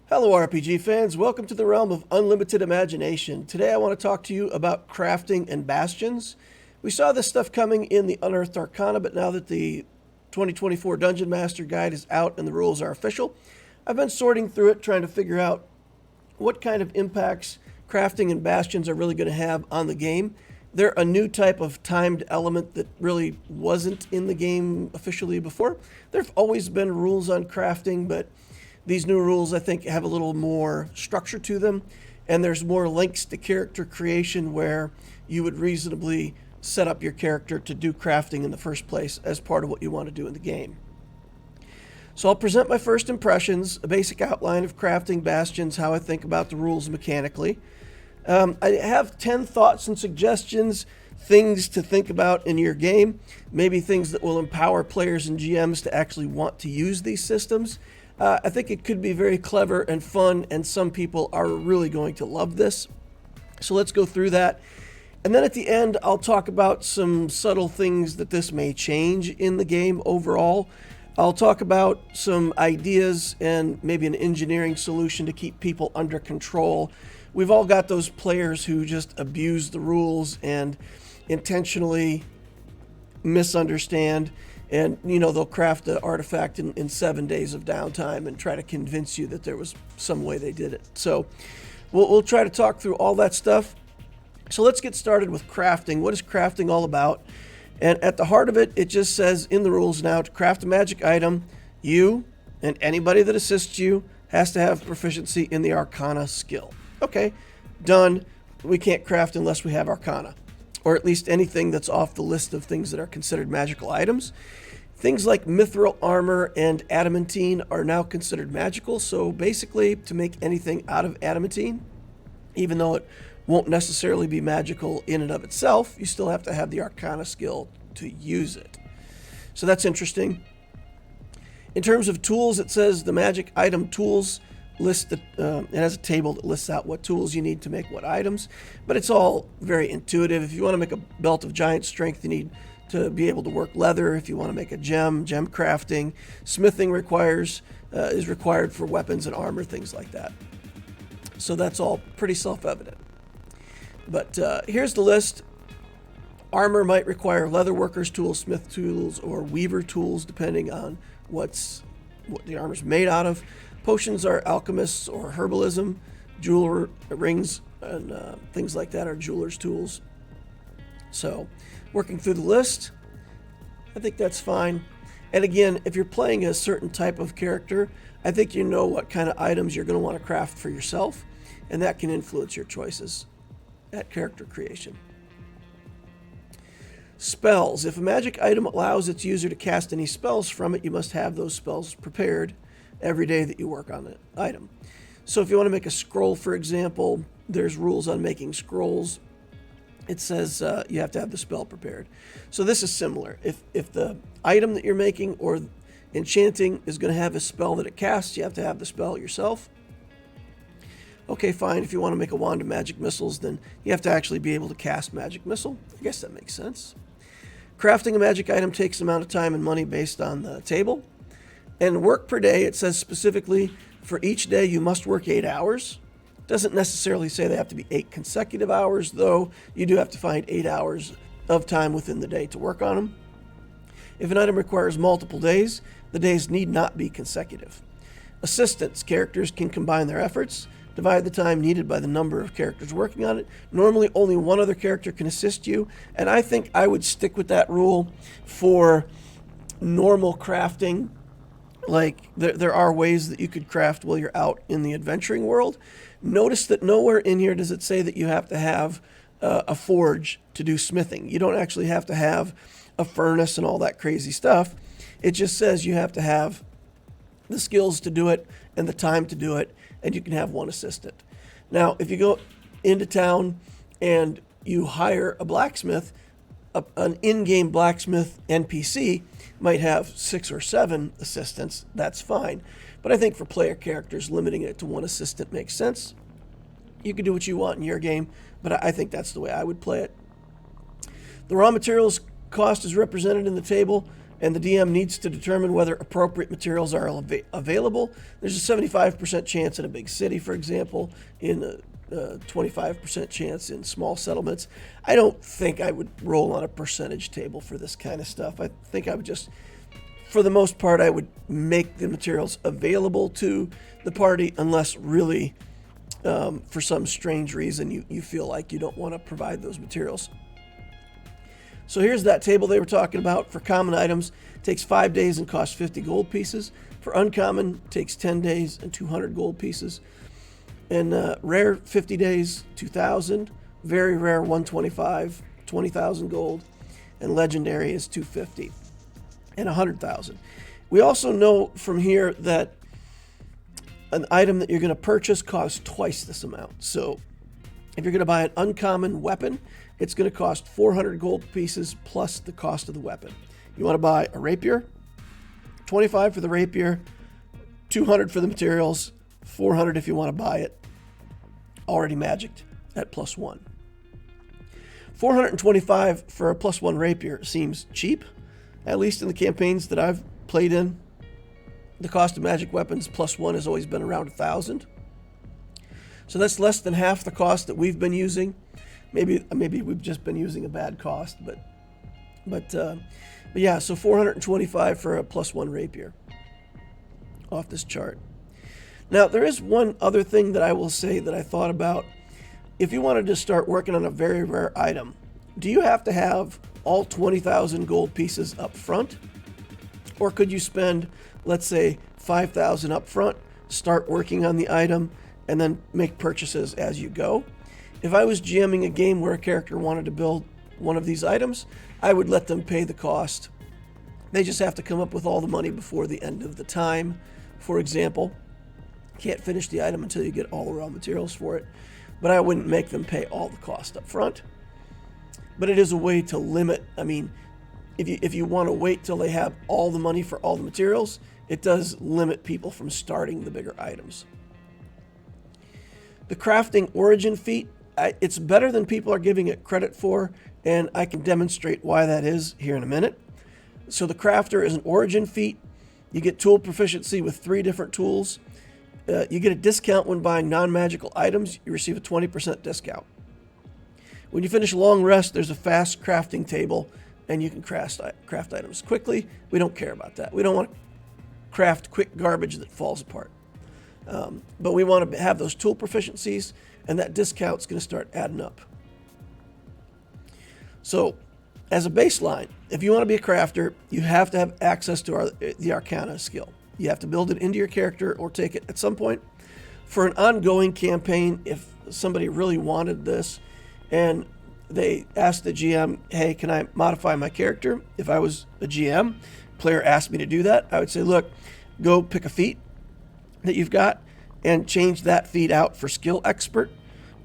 Hello RPG fans, welcome to the realm of unlimited imagination. Today I want to talk to you about crafting and bastions. We saw this stuff coming in the Unearthed Arcana, but now that the 2024 Dungeon Master Guide is out and the rules are official, I've been sorting through it trying to figure out what kind of impacts crafting and bastions are really going to have on the game. They're a new type of timed element that really wasn't in the game officially before. There have always been rules on crafting, but these new rules, I think, have a little more structure to them, and there's more links to character creation where you would reasonably set up your character to do crafting in the first place as part of what you want to do in the game. So I'll present my first impressions, a basic outline of crafting bastions, how I think about the rules mechanically. I have 10 thoughts and suggestions, things to think about in your game, maybe things that will empower players and GMs to actually want to use these systems. I think it could be very clever and fun, and some people are really going to love this. So let's go through that. And then at the end, I'll talk about some subtle things that this may change in the game overall. I'll talk about some ideas and maybe an engineering solution to keep people under control. We've all got those players who just abuse the rules and intentionally misunderstand. And, they'll craft an artifact in 7 days of downtime and try to convince you that there was some way they did it. So we'll try to talk through all that stuff. So let's get started with crafting. What is crafting all about? And at the heart of it, it just says in the rules now, to craft a magic item, you and anybody that assists you has to have proficiency in the Arcana skill. Okay, done. We can't craft unless we have Arcana, or at least anything that's off the list of things that are considered magical items. Things like mithril armor and adamantine are now considered magical, so basically to make anything out of adamantine, even though it won't necessarily be magical in and of itself, you still have to have the Arcana skill to use it. So that's interesting. In terms of tools, it says the magic item tools list it has a table that lists out what tools you need to make what items, but it's all very intuitive. If you want to make a belt of giant strength, you need to be able to work leather. If you want to make a gem crafting, smithing is required for weapons and armor, things like that. So that's all pretty self-evident. But here's the list. Armor might require leather workers tools, smith tools, or weaver tools, depending on what the armor's made out of. Potions are alchemists or herbalism. Jeweler rings and things like that are jeweler's tools. So, working through the list, I think that's fine. And again, if you're playing a certain type of character, I think you know what kind of items you're going to want to craft for yourself, and that can influence your choices at character creation. Spells. If a magic item allows its user to cast any spells from it, you must have those spells prepared every day that you work on the item. So if you want to make a scroll, for example, there's rules on making scrolls. It says you have to have the spell prepared. So this is similar. If the item that you're making or enchanting is going to have a spell that it casts, you have to have the spell yourself. Okay, fine. If you want to make a wand of magic missiles, then you have to actually be able to cast magic missile. I guess that makes sense. Crafting a magic item takes an amount of time and money based on the table. And work per day, it says specifically for each day you must work 8 hours. Doesn't necessarily say they have to be 8 consecutive hours, though you do have to find 8 hours of time within the day to work on them. If an item requires multiple days, the days need not be consecutive. Assistants, characters can combine their efforts, divide the time needed by the number of characters working on it. Normally only one other character can assist you, and I think I would stick with that rule for normal crafting. Like, there are ways that you could craft while you're out in the adventuring world. Notice that nowhere in here does it say that you have to have a forge to do smithing. You don't actually have to have a furnace and all that crazy stuff. It just says you have to have the skills to do it and the time to do it, and you can have one assistant. Now, if you go into town and you hire a blacksmith, an in-game blacksmith NPC might have 6 or 7 assistants. That's fine. But I think for player characters, limiting it to one assistant makes sense. You can do what you want in your game, but I think that's the way I would play it. The raw materials cost is represented in the table. and the DM needs to determine whether appropriate materials are available. There's a 75% chance in a big city, for example, in a 25% chance in small settlements. I don't think I would roll on a percentage table for this kind of stuff. I think I would just, for the most part, I would make the materials available to the party unless really, for some strange reason, you feel like you don't want to provide those materials. So here's that table they were talking about. For common items, it takes 5 days and costs 50 gold pieces. For uncommon, it takes 10 days and 200 gold pieces. And rare, 50 days, 2,000. Very rare, 125, 20,000 gold. And legendary is 250 and 100,000. We also know from here that an item that you're going to purchase costs twice this amount. So if you're going to buy an uncommon weapon, it's going to cost 400 gold pieces plus the cost of the weapon. You want to buy a rapier, 25 for the rapier, 200 for the materials, 400 if you want to buy it already magicked at +1. 425 for a +1 rapier seems cheap, at least in the campaigns that I've played in. The cost of magic weapons +1 has always been around 1,000. So that's less than half the cost that we've been using. Maybe we've just been using a bad cost, but yeah, so 425 for a +1 rapier off this chart. Now, there is one other thing that I will say that I thought about. If you wanted to start working on a very rare item, do you have to have all 20,000 gold pieces up front? Or could you spend, let's say, 5,000 up front, start working on the item, and then make purchases as you go? If I was GMing a game where a character wanted to build one of these items, I would let them pay the cost. They just have to come up with all the money before the end of the time. For example, can't finish the item until you get all the raw materials for it, but I wouldn't make them pay all the cost up front. But it is a way to limit. I mean, if you want to wait till they have all the money for all the materials, it does limit people from starting the bigger items. The crafting origin feat, it's better than people are giving it credit for, and I can demonstrate why that is here in a minute. So the crafter is an origin feat. You get tool proficiency with 3 different tools. You get a discount when buying non-magical items. You receive a 20% discount. When you finish a long rest, there's a fast crafting table, and you can craft items quickly. We don't care about that. We don't want to craft quick garbage that falls apart. But we want to have those tool proficiencies, and that discount's going to start adding up. So, as a baseline, if you want to be a crafter, you have to have access to the Arcana skill. You have to build it into your character or take it at some point. For an ongoing campaign, if somebody really wanted this and they asked the GM, hey, can I modify my character? If I was a GM, player asked me to do that, I would say, look, go pick a feat that you've got and change that feat out for Skill Expert.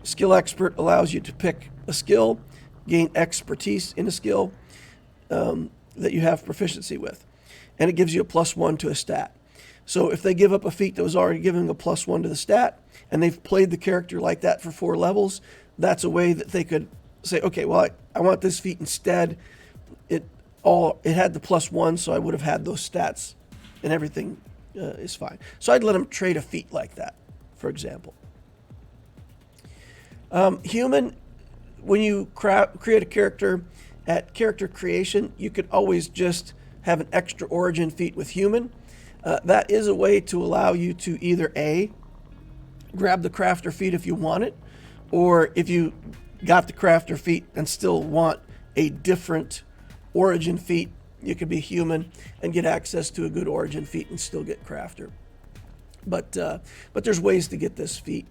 Skill Expert allows you to pick a skill, gain expertise in a skill that you have proficiency with. And it gives you a +1 to a stat. So if they give up a feat that was already giving a +1 to the stat, and they've played the character like that for 4 levels, that's a way that they could say, okay, well, I want this feat instead. It had the +1, so I would have had those stats, and everything is fine. So I'd let them trade a feat like that, for example. Human, when you create a character at character creation, you could always just have an extra origin feat with human. That is a way to allow you to either A, grab the crafter feat if you want it, or if you got the crafter feat and still want a different origin feat, you could be human and get access to a good origin feat and still get crafter. But there's ways to get this feat.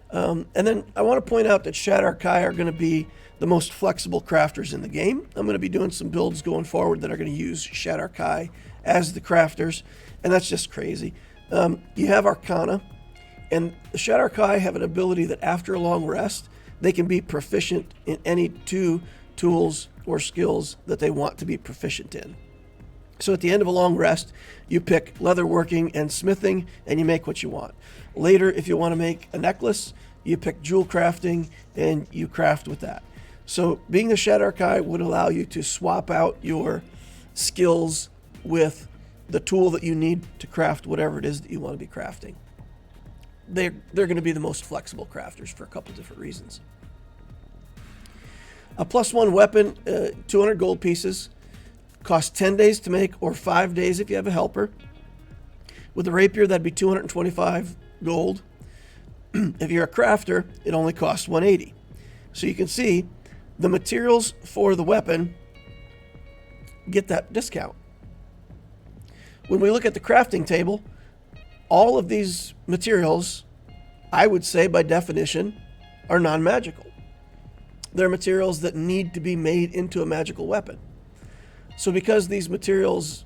And then I want to point out that Shadarkai are going to be the most flexible crafters in the game. I'm going to be doing some builds going forward that are going to use Shadarkai as the crafters, and that's just crazy. You have Arcana, and the Shadarkai have an ability that after a long rest, they can be proficient in any 2 tools or skills that they want to be proficient in. So at the end of a long rest, you pick leatherworking and smithing, and you make what you want. Later, if you want to make a necklace, you pick jewel crafting, and you craft with that. So being the Shadarkai would allow you to swap out your skills with the tool that you need to craft whatever it is that you want to be crafting. They're going to be the most flexible crafters for a couple different reasons. A +1 weapon, 200 gold pieces, costs 10 days to make or 5 days if you have a helper. With a rapier, that'd be 225 gold. If you're a crafter, it only costs 180. So you can see the materials for the weapon get that discount. When we look at the crafting table, all of these materials, I would say by definition, are non-magical. They're materials that need to be made into a magical weapon. So because these materials,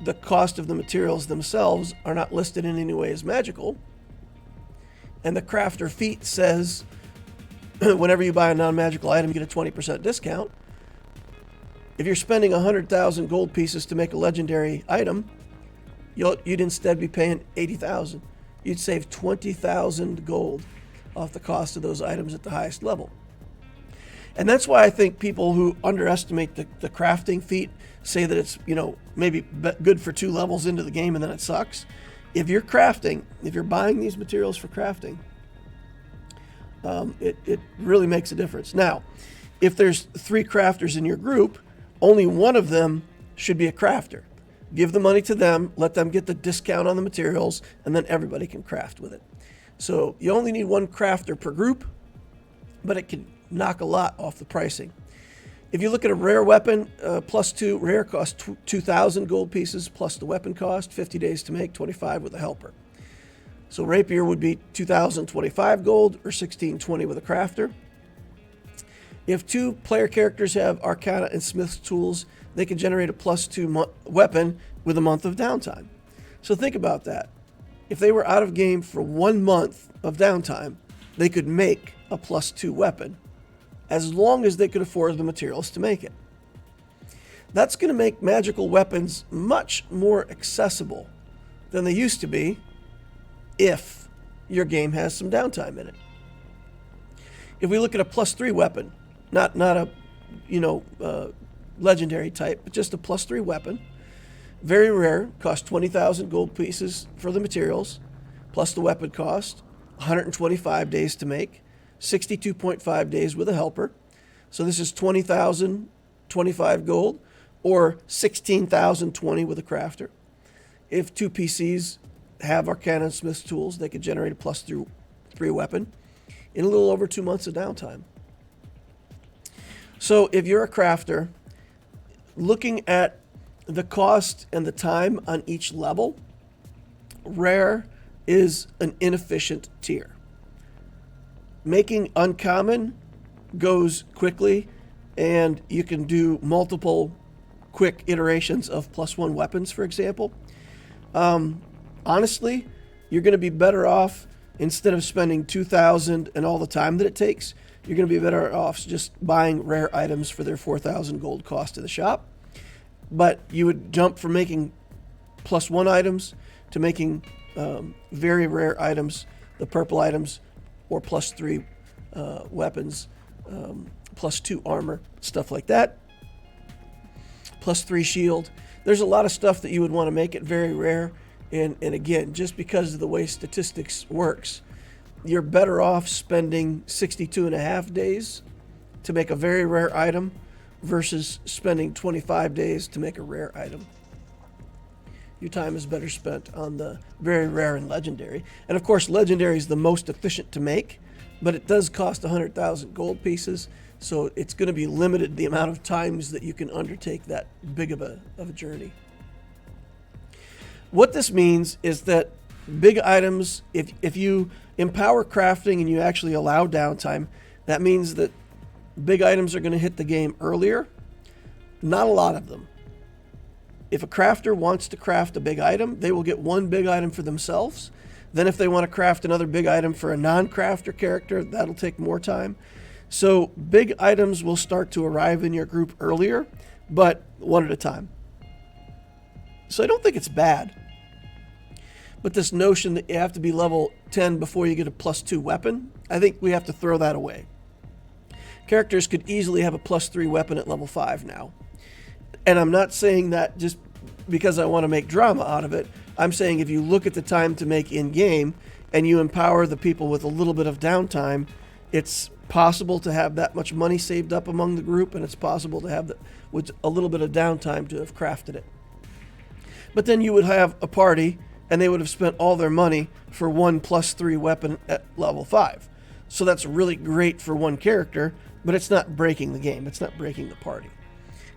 the cost of the materials themselves are not listed in any way as magical, and the crafter feat says whenever you buy a non-magical item, you get a 20% discount. If you're spending 100,000 gold pieces to make a legendary item, you'd instead be paying 80,000. You'd save 20,000 gold off the cost of those items at the highest level. And that's why I think people who underestimate the crafting feat say that it's, maybe good for 2 levels into the game and then it sucks. If you're crafting, if you're buying these materials for crafting, it really makes a difference. Now, if there's 3 crafters in your group, only one of them should be a crafter. Give the money to them, let them get the discount on the materials, and then everybody can craft with it. So you only need 1 crafter per group, but it can knock a lot off the pricing. If you look at a rare weapon, +2, rare costs 2,000 gold pieces plus the weapon cost, 50 days to make, 25 with a helper. So rapier would be 2,025 gold or 1,620 with a crafter. If 2 player characters have Arcana and Smith's tools, they can generate a +2 weapon with a month of downtime. So think about that. If they were out of game for 1 month of downtime, they could make a +2 weapon as long as they could afford the materials to make it. That's going to make magical weapons much more accessible than they used to be if your game has some downtime in it. If we look at a +3 weapon, not a legendary type, but just a +3 weapon, very rare, costs 20,000 gold pieces for the materials, plus the weapon cost, 125 days to make, 62.5 days with a helper. So this is 20,025 gold or 16,020 with a crafter. If 2 PCs have Arcana and Smith's tools, they could generate a +3 weapon in a little over 2 months of downtime. So if you're a crafter, looking at the cost and the time on each level, rare is an inefficient tier. Making uncommon goes quickly, and you can do multiple quick iterations of +1 weapons, for example. Honestly, you're going to be better off, instead of spending 2,000 and all the time that it takes, you're going to be better off just buying rare items for their 4,000 gold cost in the shop. But you would jump from making +1 items to making very rare items, the purple items, or +3 weapons, +2 armor, stuff like that, +3 shield. There's a lot of stuff that you would want to make it very rare. And again, just because of the way statistics works, you're better off spending 62.5 days to make a very rare item versus spending 25 days to make a rare item. Your time is better spent on the very rare and legendary. And of course, legendary is the most efficient to make, but it does cost 100,000 gold pieces, so it's going to be limited the amount of times that you can undertake that big of a journey. What this means is that big items, if you empower crafting and you actually allow downtime, that means that big items are going to hit the game earlier. Not a lot of them. If a crafter wants to craft a big item, they will get 1 big item for themselves. Then if they want to craft another big item for a non-crafter character, that'll take more time. So big items will start to arrive in your group earlier, but one at a time. So I don't think it's bad. But this notion that you have to be level 10 before you get a +2 weapon, I think we have to throw that away. Characters could easily have a +3 weapon at level 5 now. And I'm not saying that just because I want to make drama out of it. I'm saying if you look at the time to make in-game and you empower the people with a little bit of downtime, it's possible to have that much money saved up among the group, and it's possible to have with a little bit of downtime to have crafted it. But then you would have a party, and they would have spent all their money for 1+3 weapon at level 5. So that's really great for one character, but it's not breaking the game. It's not breaking the party.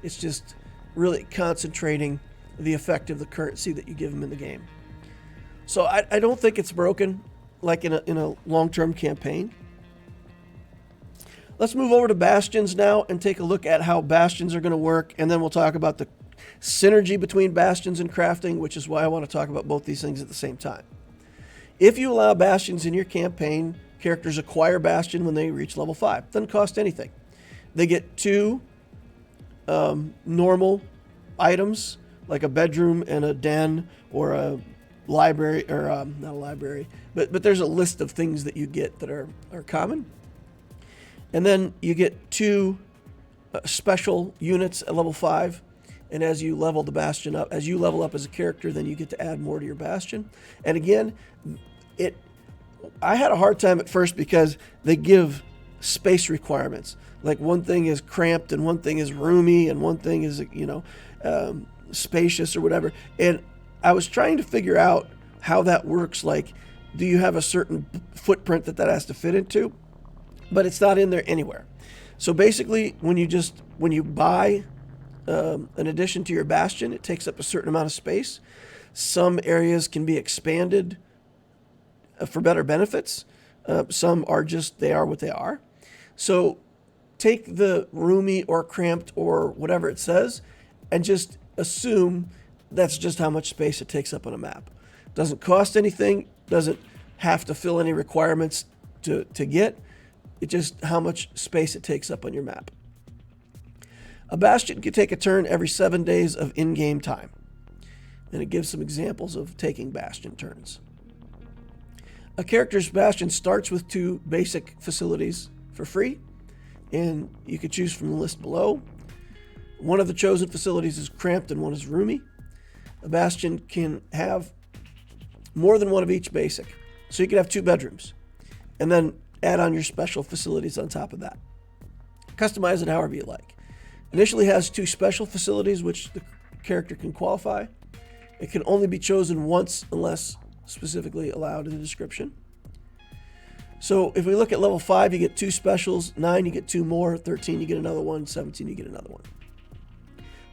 It's just really concentrating the effect of the currency that you give them in the game. So I don't think it's broken like in a long-term campaign. Let's move over to Bastions now and take a look at how Bastions are going to work, and then we'll talk about the synergy between Bastions and Crafting, which is why I want to talk about both these things at the same time. If you allow Bastions in your campaign, characters acquire Bastion when they reach level 5. Doesn't cost anything. They get 2 normal items, like a bedroom and a den, or a library, or not a library, but there's a list of things that you get that are common. And then you get 2 special units at level 5. And as you level the Bastion up, as you level up as a character, then you get to add more to your Bastion. And again, I had a hard time at first because they give space requirements. Like one thing is cramped and one thing is roomy and one thing is, spacious or whatever. And I was trying to figure out how that works. Like, do you have a certain footprint that has to fit into? But it's not in there anywhere. So basically, when you buy an addition to your Bastion, it takes up a certain amount of space. Some areas can be expanded for better benefits. Some are just, they are what they are. So take the roomy or cramped or whatever it says and just assume that's just how much space it takes up on a map. Doesn't cost anything, doesn't have to fill any requirements to get. It's just how much space it takes up on your map. A Bastion can take a turn every 7 days of in-game time. And it gives some examples of taking Bastion turns. A character's Bastion starts with 2 basic facilities for free, and you can choose from the list below. One of the chosen facilities is cramped and one is roomy. A Bastion can have more than one of each basic. So you can have 2 bedrooms, and then add on your special facilities on top of that. Customize it however you like. Initially has 2 special facilities which the character can qualify. It can only be chosen once unless specifically allowed in the description. So if we look at level 5, you get 2 specials, 9 you get 2 more, 13 you get another one, 17 you get another one.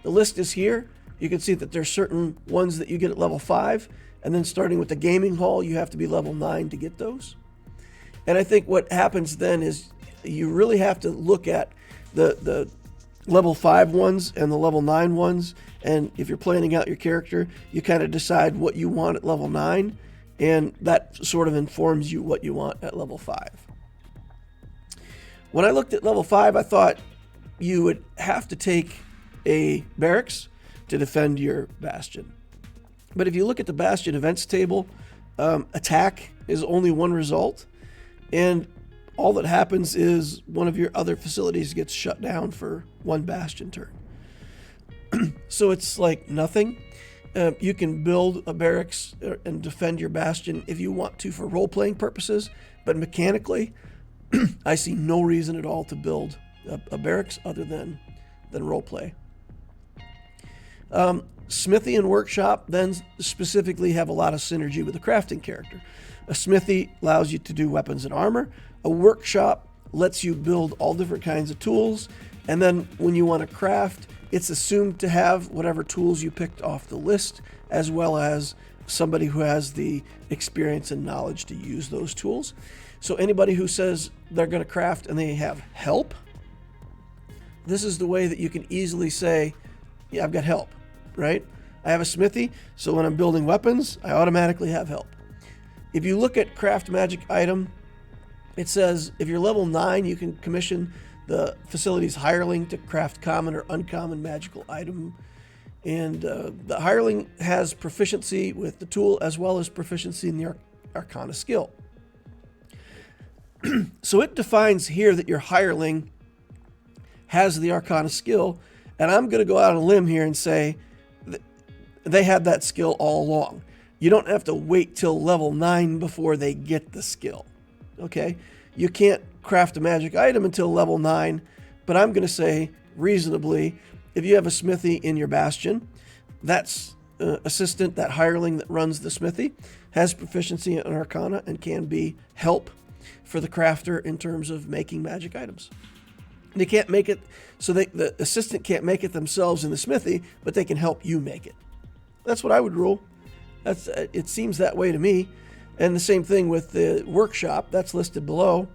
The list is here. You can see that there's certain ones that you get at level 5, and then starting with the gaming hall, you have to be level 9 to get those. And I think what happens then is you really have to look at the level 5 ones and the level 9 ones, and if you're planning out your character, you kind of decide what you want at level 9, and that sort of informs you what you want at level 5. When I looked at level 5, I thought you would have to take a barracks to defend your Bastion. But if you look at the Bastion events table, attack is only one result, and all that happens is one of your other facilities gets shut down for 1 Bastion turn. So it's like nothing. You can build a barracks and defend your Bastion if you want to for role-playing purposes, but mechanically, I see no reason at all to build a barracks other than roleplay. Smithy and workshop then specifically have a lot of synergy with the crafting character. A smithy allows you to do weapons and armor. A workshop lets you build all different kinds of tools, and then when you want to craft, it's assumed to have whatever tools you picked off the list, as well as somebody who has the experience and knowledge to use those tools. So anybody who says they're going to craft and they have help, this is the way that you can easily say, yeah, I've got help, right? I have a smithy, so when I'm building weapons, I automatically have help. If you look at craft magic item, it says if you're level 9, you can commission the facility's hireling to craft common or uncommon magical item. And the hireling has proficiency with the tool as well as proficiency in the Arcana skill. So it defines here that your hireling has the Arcana skill, and I'm going to go out on a limb here and say that they have that skill all along. You don't have to wait till level 9 before they get the skill. Okay? You can't craft a magic item until level 9, but I'm going to say reasonably, if you have a smithy in your bastion, that's assistant, that hireling that runs the smithy, has proficiency in Arcana and can be help for the crafter in terms of making magic items. They can't make it, so the assistant can't make it themselves in the smithy, but they can help you make it. That's what I would rule. It seems that way to me. And the same thing with the workshop, that's listed below.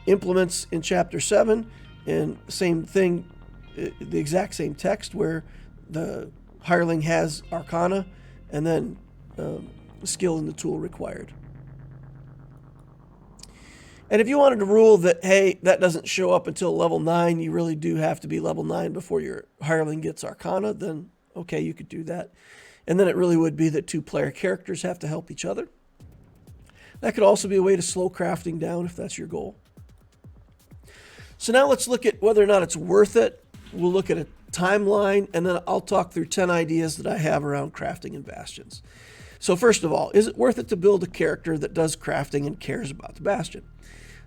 Implements in chapter 7, and same thing, the exact same text where the hireling has Arcana and then skill in the tool required. And if you wanted to rule that, hey, that doesn't show up until level 9, you really do have to be level 9 before your hireling gets Arcana, then okay, you could do that. And then it really would be that 2 player characters have to help each other. That could also be a way to slow crafting down if that's your goal. So now let's look at whether or not it's worth it. We'll look at a timeline, and then I'll talk through 10 ideas that I have around crafting in Bastions. So first of all, is it worth it to build a character that does crafting and cares about the Bastion?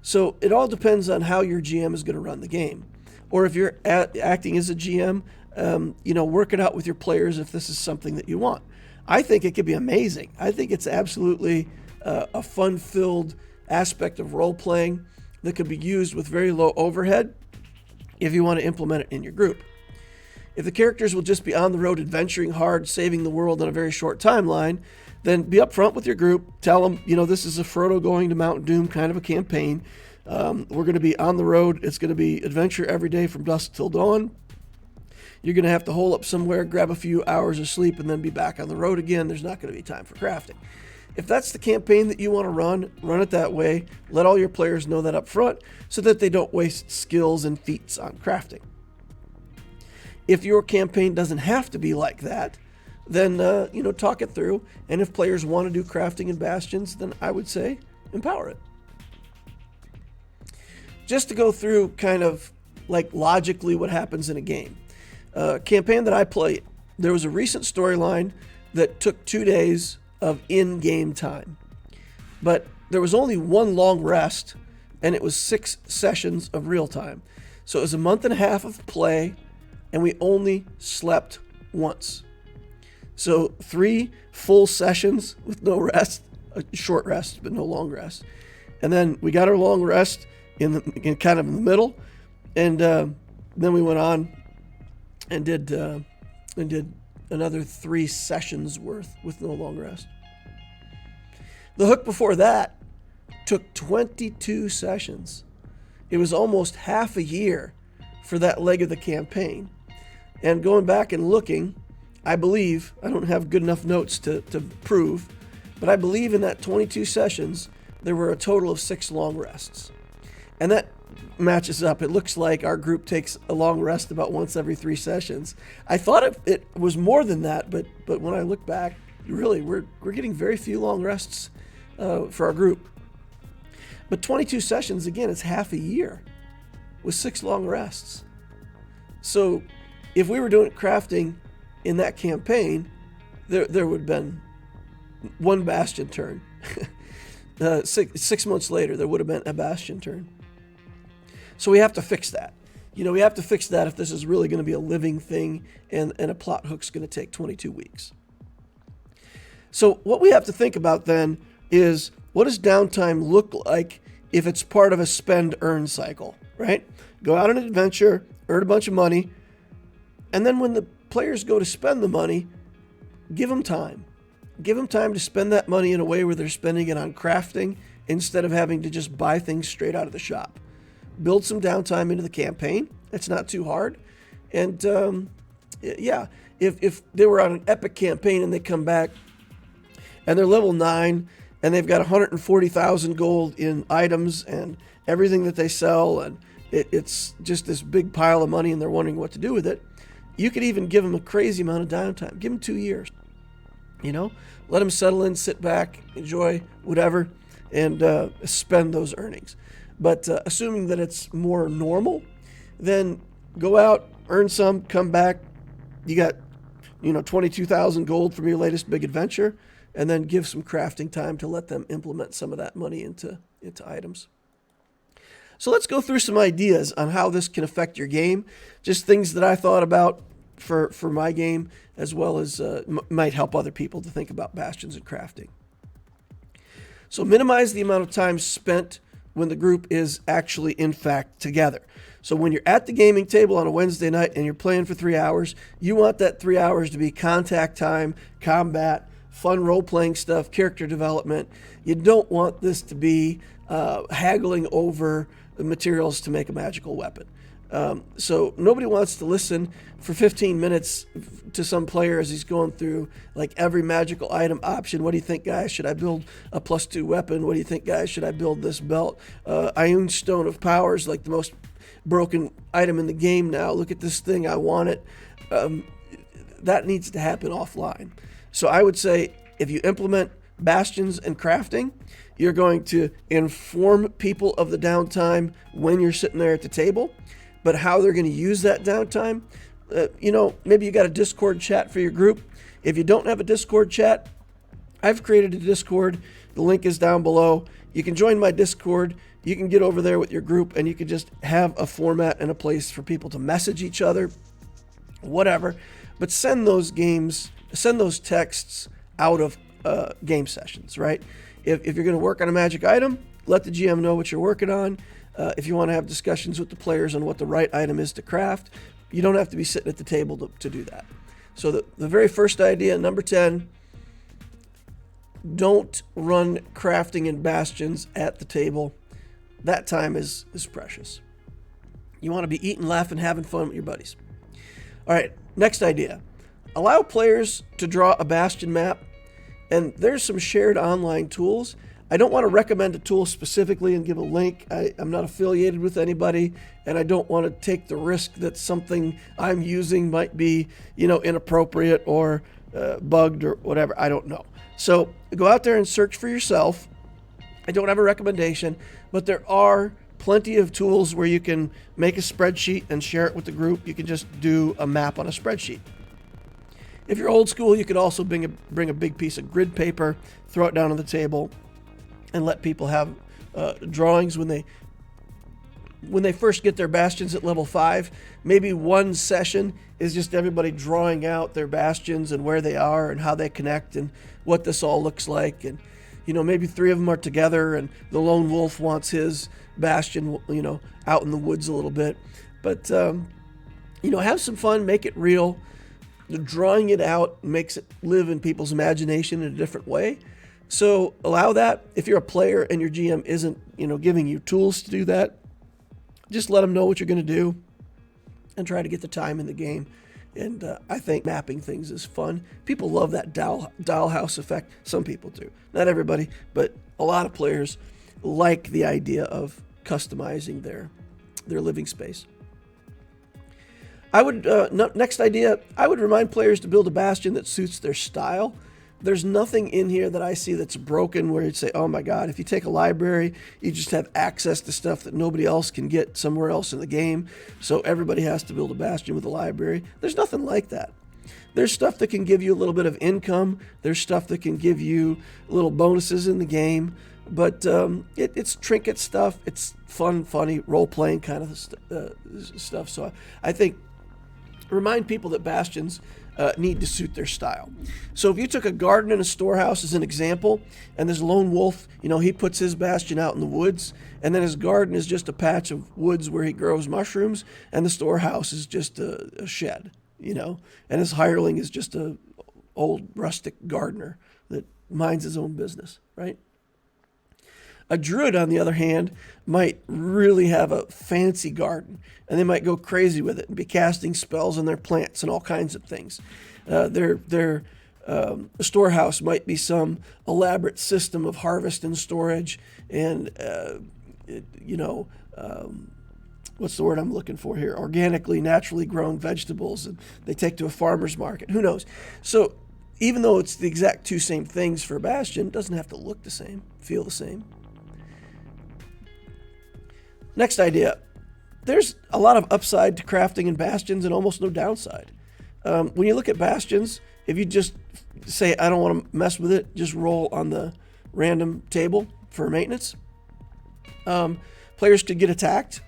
So it all depends on how your GM is going to run the game. Or if you're acting as a GM, work it out with your players if this is something that you want. I think it could be amazing. I think it's absolutely a fun-filled aspect of role-playing that could be used with very low overhead if you want to implement it in your group. If the characters will just be on the road adventuring hard, saving the world on a very short timeline, then be upfront with your group. Tell them, this is a Frodo going to Mount Doom kind of a campaign. We're going to be on the road. It's going to be adventure every day from dusk till dawn. You're going to have to hole up somewhere, grab a few hours of sleep, and then be back on the road again. There's not going to be time for crafting. If that's the campaign that you want to run it that way. Let all your players know that up front so that they don't waste skills and feats on crafting. If your campaign doesn't have to be like that, then, talk it through. And if players want to do crafting in Bastions, then I would say empower it. Just to go through kind of like logically what happens in a game. Campaign that I played, there was a recent storyline that took 2 days of in-game time. But there was only one long rest, and it was 6 sessions of real time. So it was a month and a half of play, and we only slept once. So 3 full sessions with no rest, a short rest, but no long rest. And then we got our long rest in kind of in the middle, and then we went on and did another 3 sessions worth with no long rest. The hook before that took 22 sessions. It was almost half a year for that leg of the campaign. And going back and looking, I believe, I don't have good enough notes to prove, but I believe in that 22 sessions, there were a total of 6 long rests. And that matches up. It looks like our group takes a long rest about once every 3 sessions. I thought it was more than that, but when I look back, really, we're getting very few long rests for our group. But 22 sessions, again, it's half a year with 6 long rests. So if we were doing crafting in that campaign, there would have been 1 Bastion turn. 6 months later, there would have been a Bastion turn. So we have to fix that. We have to fix that if this is really going to be a living thing and a plot hook's going to take 22 weeks. So what we have to think about then is, what does downtime look like if it's part of a spend-earn cycle, right? Go out on an adventure, earn a bunch of money, and then when the players go to spend the money, give them time. Give them time to spend that money in a way where they're spending it on crafting instead of having to just buy things straight out of the shop. Build some downtime into the campaign. It's not too hard. And if they were on an epic campaign and they come back and they're level 9 and they've got 140,000 gold in items and everything that they sell, and it's just this big pile of money and they're wondering what to do with it, you could even give them a crazy amount of downtime. Give them 2 years. Let them settle in, sit back, enjoy whatever, and spend those earnings. But assuming that it's more normal, then go out, earn some, come back. You got 22,000 gold from your latest big adventure, and then give some crafting time to let them implement some of that money into items. So let's go through some ideas on how this can affect your game. Just things that I thought about for my game, as well as might help other people to think about Bastions and Crafting. So minimize the amount of time spent when the group is actually, in fact, together. So when you're at the gaming table on a Wednesday night and you're playing for 3 hours, you want that 3 hours to be contact time, combat, fun role-playing stuff, character development. You don't want this to be haggling over the materials to make a magical weapon. So nobody wants to listen for 15 minutes to some player as he's going through like every magical item option. What do you think, guys? Should I build a +2 weapon? What do you think, guys? Should I build this belt? Iron Stone of Power is like the most broken item in the game now. Look at this thing. I want it. That needs to happen offline. So I would say if you implement Bastions and Crafting, you're going to inform people of the downtime when you're sitting there at the table. But how they're going to use that downtime, maybe you got a Discord chat for your group. If you don't have a Discord chat, I've created a Discord. The link is down below. You can join my Discord. You can get over there with your group, and you can just have a format and a place for people to message each other, whatever. But send those texts out of game sessions, right? If you're going to work on a magic item, let the GM know what you're working on. If you want to have discussions with the players on what the right item is to craft, you don't have to be sitting at the table to do that. So the very first idea, number 10, don't run crafting and bastions at the table. That time is precious. You want to be eating, laughing, having fun with your buddies. All right, next idea. Allow players to draw a bastion map, and there's some shared online tools. I don't want to recommend a tool specifically and give a link. I'm not affiliated with anybody, and I don't want to take the risk that something I'm using might be, inappropriate or bugged or whatever. I don't know. So go out there and search for yourself. I don't have a recommendation, but there are plenty of tools where you can make a spreadsheet and share it with the group. You can just do a map on a spreadsheet. If you're old school, you could also bring a big piece of grid paper, throw it down on the table, and let people have drawings when they first get their bastions at level 5. Maybe one session is just everybody drawing out their bastions and where they are and how they connect and what this all looks like. And maybe 3 of them are together and the lone wolf wants his bastion out in the woods a little bit. But have some fun, make it real. Drawing it out makes it live in people's imagination in a different way. So allow that. If you're a player and your GM isn't, giving you tools to do that, just let them know what you're going to do and try to get the time in the game. And I think mapping things is fun. People love that dollhouse effect. Some people do. Not everybody, but a lot of players like the idea of customizing their living space. Next idea, I would remind players to build a bastion that suits their style. There's nothing in here that I see that's broken where you'd say, oh my God, if you take a library, you just have access to stuff that nobody else can get somewhere else in the game. So everybody has to build a bastion with a library. There's nothing like that. There's stuff that can give you a little bit of income. There's stuff that can give you little bonuses in the game. But it's trinket stuff. It's fun, funny, role-playing kind of stuff. So I think remind people that bastions need to suit their style. So if you took a garden and a storehouse as an example, and this lone wolf, he puts his bastion out in the woods, and then his garden is just a patch of woods where he grows mushrooms, and the storehouse is just a shed, and his hireling is just a old rustic gardener that minds his own business, right? A druid, on the other hand, might really have a fancy garden, and they might go crazy with it and be casting spells on their plants and all kinds of things. Their storehouse might be some elaborate system of harvest and storage, and what's the word I'm looking for here? Organically, naturally grown vegetables, and they take to a farmer's market. Who knows? So even though it's the exact two same things for a bastion, it doesn't have to look the same, feel the same. Next idea. There's a lot of upside to crafting and bastions and almost no downside. When you look at Bastions, if you just say, I don't want to mess with it, just roll on the random table for maintenance. Players could get attacked.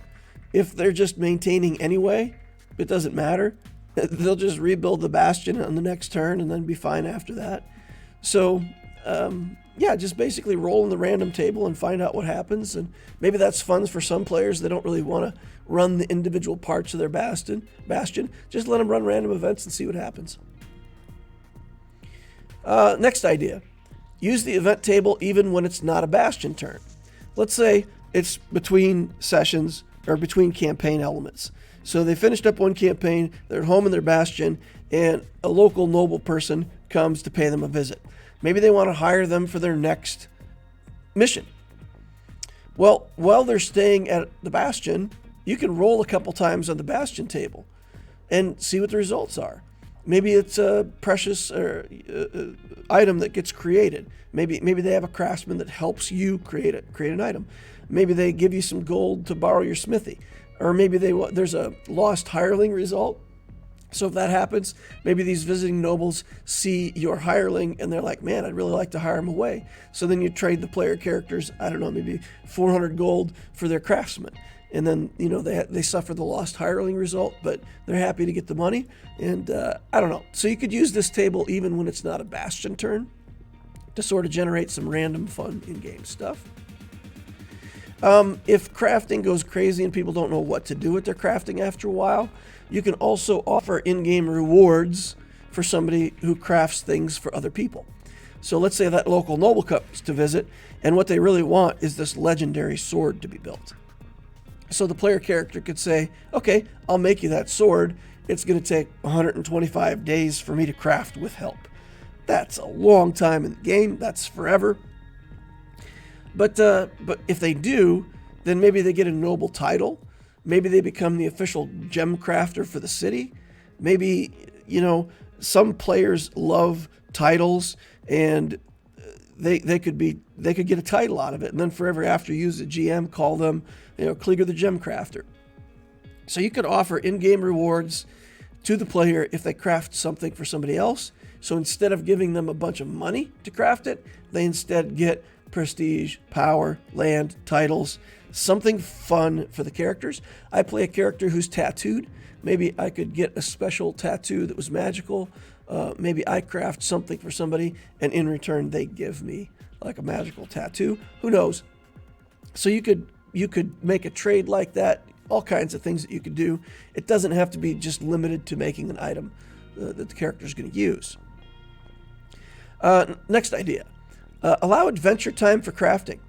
If they're just maintaining anyway, it doesn't matter. They'll just rebuild the Bastion on the next turn and then be fine after that. So, yeah, just basically roll on the random table and find out what happens. And maybe that's fun for some players. They don't really want to run the individual parts of their Bastion. Just let them run random events and see what happens. Next idea. Use the event table even when it's not a Bastion turn. Let's say it's between sessions or between campaign elements. So they finished up one campaign, they're at home in their Bastion, and a local noble person comes to pay them a visit. Maybe they want to hire them for their next mission. Well, while they're staying at the Bastion, you can roll a couple times on the Bastion table and see what the results are. Maybe it's a precious item that gets created. Maybe they have a craftsman that helps you create an item. Maybe they give you some gold to borrow your smithy. Or maybe there's a lost hireling result. So if that happens, maybe these visiting nobles see your hireling and they're like, man, I'd really like to hire him away. So then you trade the player characters, I don't know, maybe 400 gold for their craftsman. And then, they suffer the lost hireling result, but they're happy to get the money. And I don't know. So you could use this table even when it's not a Bastion turn to sort of generate some random fun in-game stuff. If crafting goes crazy and people don't know what to do with their crafting after a while, you can also offer in-game rewards for somebody who crafts things for other people. So let's say that local noble comes to visit, and what they really want is this legendary sword to be built. So the player character could say, okay, I'll make you that sword. It's going to take 125 days for me to craft with help. That's a long time in the game. That's forever. But if they do, then maybe they get a noble title. Maybe they become the official gem crafter for the city. Maybe, some players love titles and they could get a title out of it. And then forever after, use the GM, call them, Kliger the Gem Crafter. So you could offer in-game rewards to the player if they craft something for somebody else. So instead of giving them a bunch of money to craft it, they instead get prestige, power, land, titles, something fun for the characters. I play a character who's tattooed. Maybe I could get a special tattoo that was magical. Maybe I craft something for somebody, and in return they give me like a magical tattoo. Who knows? So you could make a trade like that. All kinds of things that you could do. It doesn't have to be just limited to making an item that the character is going to use. Next idea. Allow adventure time for crafting.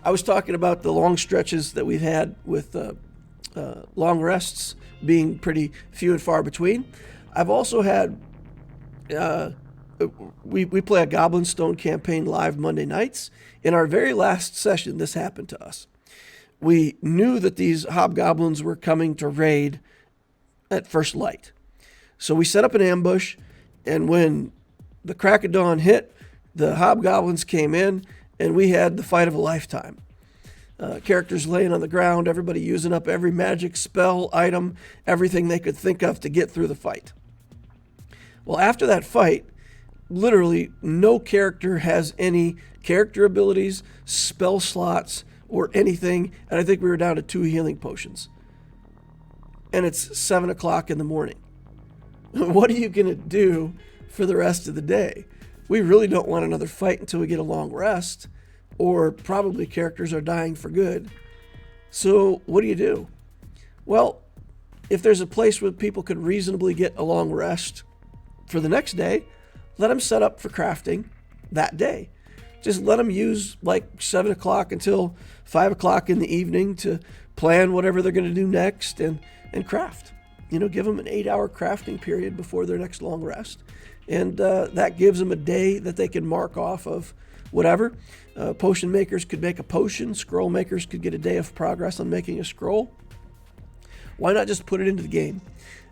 I was talking about the long stretches that we've had with long rests being pretty few and far between. I've also had, we play a Goblin Stone campaign live Monday nights. In our very last session, this happened to us. We knew that these hobgoblins were coming to raid at first light. So we set up an ambush, and when the crack of dawn hit, the hobgoblins came in, and we had the fight of a lifetime. Characters laying on the ground, everybody using up every magic spell, item, everything they could think of to get through the fight. Well, after that fight, literally no character has any character abilities, spell slots, or anything, and I think we were down to 2 healing potions. And it's 7 o'clock in the morning. What are you going to do for the rest of the day? We really don't want another fight until we get a long rest, or probably characters are dying for good. So what do? Well, if there's a place where people could reasonably get a long rest for the next day, let them set up for crafting that day. Just let them use like 7 o'clock until 5 o'clock in the evening to plan whatever they're going to do next and craft. Give them an 8-hour crafting period before their next long rest. And that gives them a day that they can mark off of whatever. Potion makers could make a potion. Scroll makers could get a day of progress on making a scroll. Why not just put it into the game?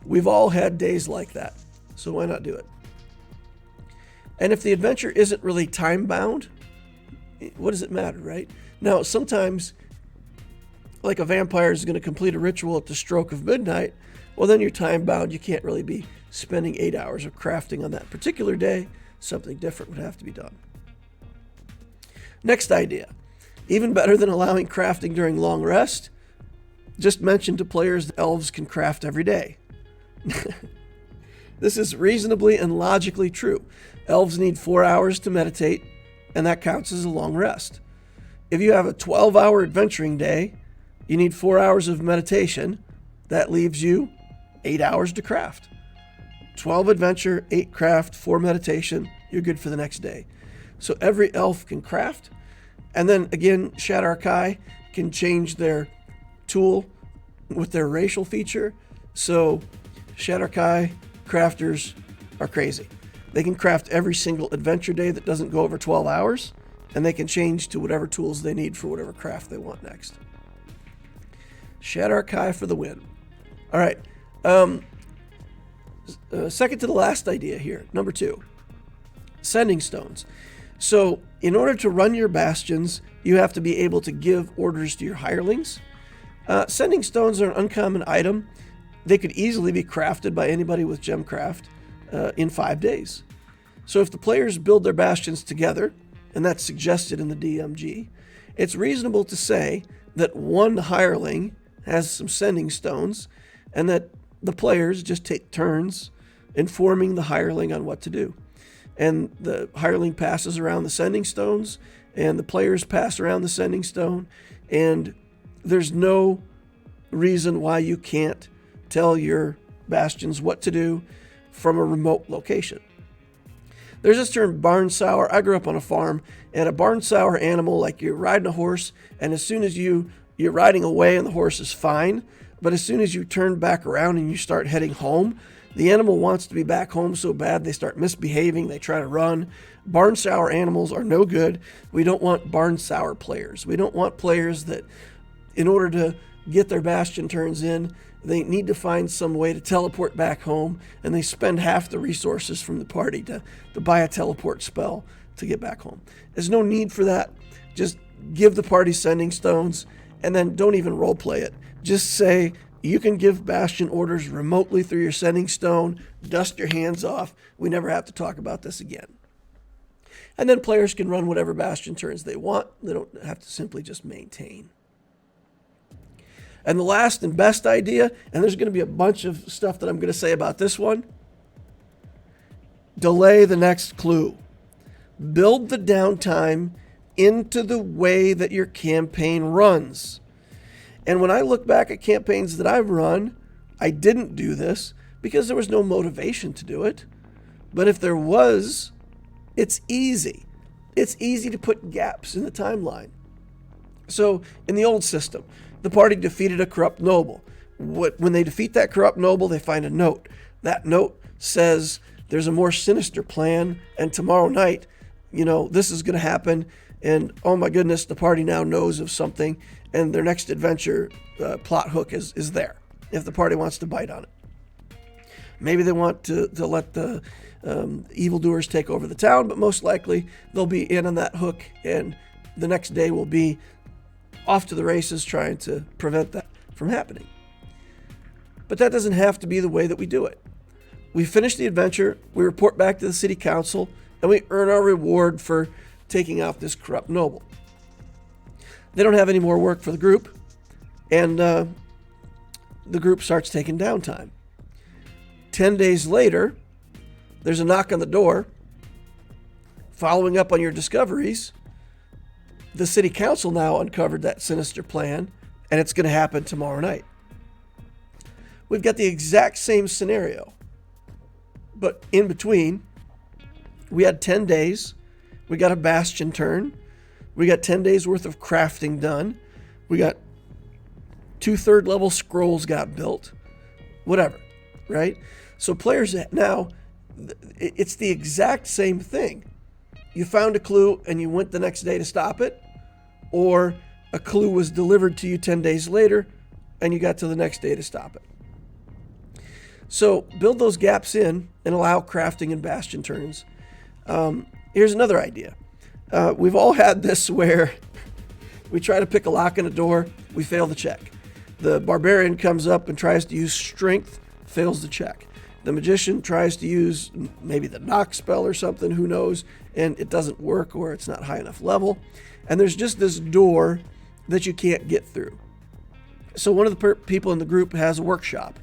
We've all had days like that, so why not do it? And if the adventure isn't really time-bound, what does it matter, right? Now, sometimes like a vampire is going to complete a ritual at the stroke of midnight, well, then you're time bound. You can't really be spending 8 hours of crafting on that particular day. Something different would have to be done. Next idea. Even better than allowing crafting during long rest, just mention to players that elves can craft every day. This is reasonably and logically true. Elves need 4 hours to meditate, and that counts as a long rest. If you have a 12-hour adventuring day, you need 4 hours of meditation. That leaves you 8 hours to craft. 12 adventure, 8 craft, 4 meditation, you're good for the next day. So every elf can craft. And then again, Shadarkai can change their tool with their racial feature. So Shadarkai crafters are crazy. They can craft every single adventure day that doesn't go over 12 hours, and they can change to whatever tools they need for whatever craft they want next. Shadarkai for the win. All right. Second to the last idea here, number 2, sending stones. So in order to run your bastions, you have to be able to give orders to your hirelings. Sending stones are an uncommon item. They could easily be crafted by anybody with Gemcraft in 5 days. So if the players build their bastions together, and that's suggested in the DMG, it's reasonable to say that one hireling has some sending stones, and that the players just take turns informing the hireling on what to do. And the hireling passes around the sending stones, and the players pass around the sending stone, and there's no reason why you can't tell your bastions what to do from a remote location. There's this term barn sour. I grew up on a farm, and a barn sour animal, like you're riding a horse, and as soon as you're riding away and the horse is fine, but as soon as you turn back around and you start heading home, the animal wants to be back home so bad they start misbehaving, they try to run. Barn sour animals are no good. We don't want barn sour players. We don't want players that, in order to get their bastion turns in, they need to find some way to teleport back home, and they spend half the resources from the party to buy a teleport spell to get back home. There's no need for that. Just give the party sending stones, and then don't even roleplay it. Just say, you can give bastion orders remotely through your sending stone, dust your hands off, we never have to talk about this again. And then players can run whatever bastion turns they want. They don't have to simply just maintain. And the last and best idea, and there's going to be a bunch of stuff that I'm going to say about this one, delay the next clue. Build the downtime into the way that your campaign runs. And when I look back at campaigns that I've run, I didn't do this because there was no motivation to do it. But if there was, it's easy. It's easy to put gaps in the timeline. So in the old system, the party defeated a corrupt noble. When they defeat that corrupt noble, they find a note. That note says there's a more sinister plan, and tomorrow night, this is going to happen, and oh my goodness, the party now knows of something, and their next adventure plot hook is there, if the party wants to bite on it. Maybe they want to let the evildoers take over the town, but most likely they'll be in on that hook, and the next day will be off to the races trying to prevent that from happening. But that doesn't have to be the way that we do it. We finish the adventure, we report back to the city council, and we earn our reward for taking out this corrupt noble. They don't have any more work for the group, and the group starts taking downtime. 10 days later, there's a knock on the door. Following up on your discoveries, the city council now uncovered that sinister plan, and it's going to happen tomorrow night. We've got the exact same scenario, but in between, we had 10 days. We got a bastion turn. We got 10 days worth of crafting done. We got 2 third-level scrolls got built. Whatever, right? So players now, it's the exact same thing. You found a clue and you went the next day to stop it, or a clue was delivered to you 10 days later and you got to the next day to stop it. So build those gaps in and allow crafting and bastion turns. Here's another idea. We've all had this where we try to pick a lock in a door we fail the check. The barbarian comes up and tries to use strength, fails the check. The magician tries to use maybe the knock spell or something, who knows, and it doesn't work or it's not high enough level. And there's just this door that you can't get through. So one of the people in the group has a workshop.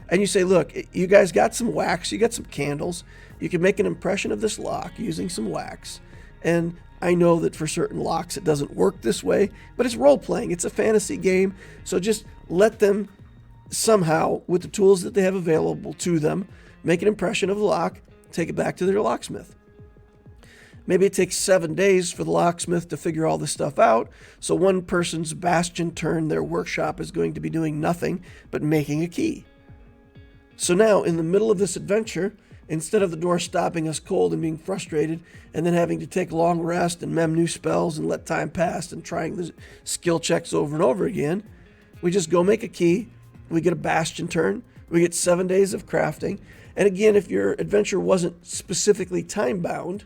And you say, look, you guys got some wax, you got some candles. You can make an impression of this lock using some wax. And I know that for certain locks it doesn't work this way, but it's role-playing. It's a fantasy game. So just let them somehow, with the tools that they have available to them, make an impression of the lock, take it back to their locksmith. Maybe it takes 7 days for the locksmith to figure all this stuff out. So one person's bastion turn, their workshop, is going to be doing nothing but making a key. So now, in the middle of this adventure, instead of the door stopping us cold and being frustrated and then having to take long rest and mem new spells and let time pass and trying the skill checks over and over again, we just go make a key. We get a bastion turn. We get 7 days of crafting. And again, if your adventure wasn't specifically time-bound,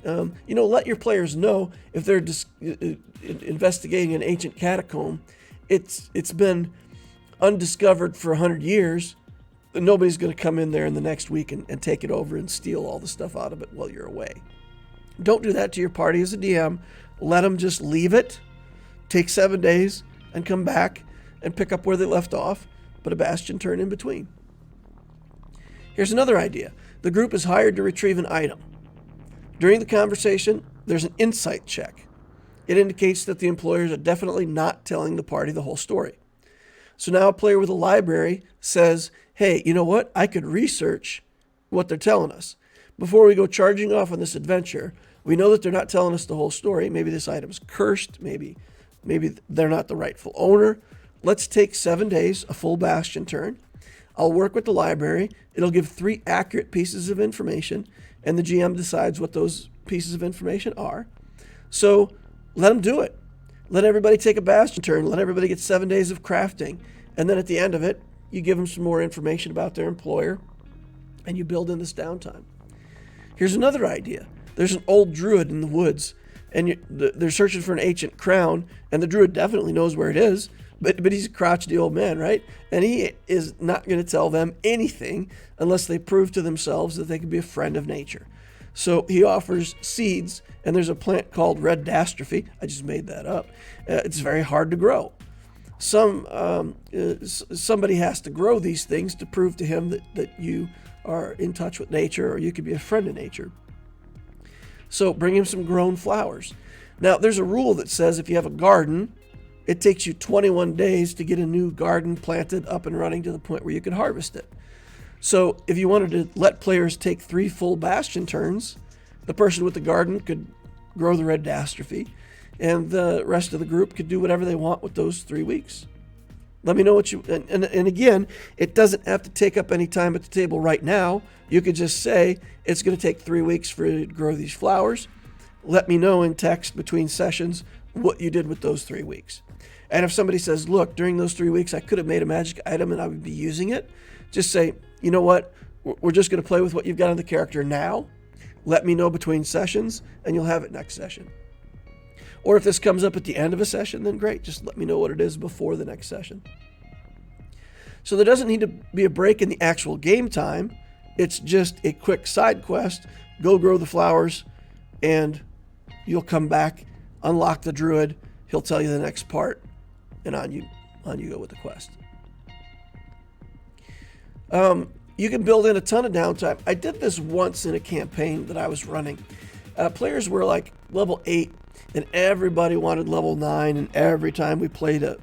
let your players know if they're investigating an ancient catacomb, it's been undiscovered for 100 years. Nobody's going to come in there in the next week and take it over and steal all the stuff out of it while you're away. Don't do that to your party as a DM. Let them just leave it, take 7 days, and come back and pick up where they left off, but a bastion turn in between. Here's another idea. The group is hired to retrieve an item. During the conversation, there's an insight check. It indicates that the employers are definitely not telling the party the whole story. So now a player with a library says, hey, you know what? I could research what they're telling us. Before we go charging off on this adventure, we know that they're not telling us the whole story. Maybe this item's cursed. Maybe they're not the rightful owner. Let's take 7 days, a full bastion turn. I'll work with the library. It'll give 3 accurate pieces of information, and the GM decides what those pieces of information are. So let them do it. Let everybody take a bastion turn. Let everybody get 7 days of crafting. And then at the end of it, you give them some more information about their employer, and you build in this downtime. Here's another idea. There's an old druid in the woods, and they're searching for an ancient crown, and the druid definitely knows where it is, but he's a crotchety old man, right? And he is not going to tell them anything unless they prove to themselves that they can be a friend of nature. So he offers seeds, and there's a plant called red dastrophe. I just made that up. It's very hard to grow. Somebody has to grow these things to prove to him that you are in touch with nature, or you could be a friend of nature. So bring him some grown flowers. Now, there's a rule that says if you have a garden, it takes you 21 days to get a new garden planted up and running to the point where you can harvest it. So if you wanted to let players take 3 full bastion turns, the person with the garden could grow the red dastrophe, and the rest of the group could do whatever they want with those 3 weeks. Let me know what you... And again, it doesn't have to take up any time at the table right now. You could just say, it's going to take 3 weeks for you to grow these flowers. Let me know in text between sessions what you did with those 3 weeks. And if somebody says, look, during those 3 weeks, I could have made a magic item and I would be using it, just say, you know what? We're just going to play with what you've got on the character now. Let me know between sessions, and you'll have it next session. Or if this comes up at the end of a session, then great. Just let me know what it is before the next session. So there doesn't need to be a break in the actual game time. It's just a quick side quest. Go grow the flowers, and you'll come back, unlock the druid. He'll tell you the next part, and on you go with the quest. You can build in a ton of downtime. I did this once in a campaign that I was running. Players were like level 8, and everybody wanted level 9, and every time we played a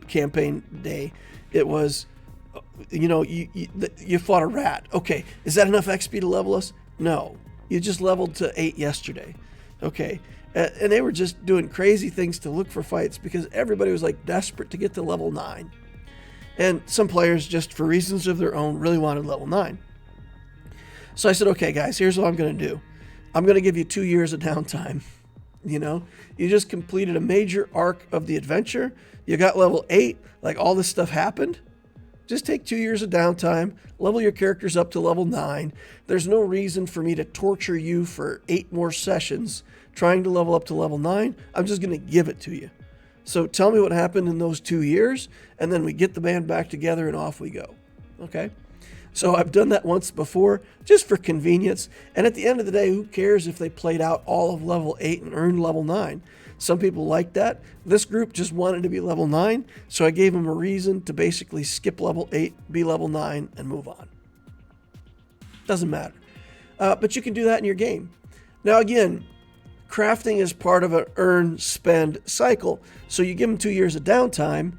campaign day, it was, you fought a rat. Okay, is that enough XP to level us? No, you just leveled to 8 yesterday. Okay, and they were just doing crazy things to look for fights because everybody was like desperate to get to level 9. And some players, just for reasons of their own, really wanted level 9. So I said, okay, guys, here's what I'm going to do. I'm going to give you 2 years of downtime. You just completed a major arc of the adventure. You got level 8, like all this stuff happened. Just take 2 years of downtime, level your characters up to level 9. There's no reason for me to torture you for 8 more sessions trying to level up to level 9. I'm just going to give it to you. So tell me what happened in those 2 years, and then we get the band back together and off we go. Okay? So I've done that once before, just for convenience. And at the end of the day, who cares if they played out all of level 8 and earned level 9? Some people like that. This group just wanted to be level 9, so I gave them a reason to basically skip level 8, be level 9, and move on. Doesn't matter. But you can do that in your game. Now again, crafting is part of an earn-spend cycle. So you give them 2 years of downtime,